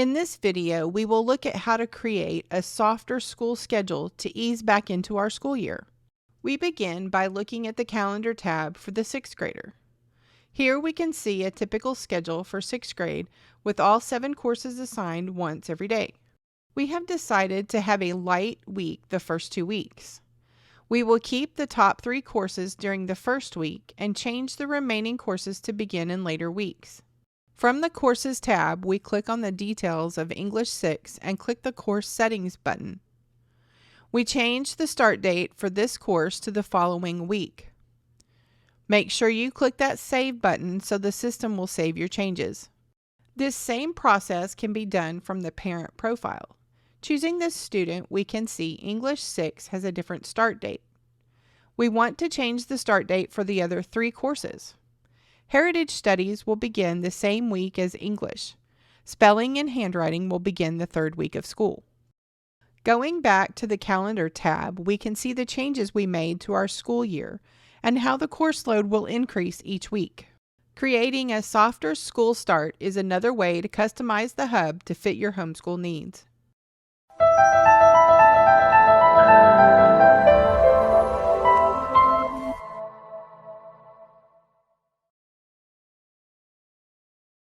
In this video, we will look at how to create a softer school schedule to ease back into our school year. We begin by looking at the Calendar tab for the 6th grader. Here we can see a typical schedule for 6th grade with all 7 courses assigned once every day. We have decided to have a light week the first 2 weeks. We will keep the top 3 courses during the first week and change the remaining courses to begin in later weeks. From the Courses tab, we click on the details of English 6 and click the Course Settings button. We change the start date for this course to the following week. Make sure you click that Save button so the system will save your changes. This same process can be done from the parent profile. Choosing this student, we can see English 6 has a different start date. We want to change the start date for the other 3 courses. Heritage Studies will begin the same week as English. Spelling and Handwriting will begin the 3rd week of school. Going back to the Calendar tab, we can see the changes we made to our school year and how the course load will increase each week. Creating a softer school start is another way to customize the hub to fit your homeschool needs.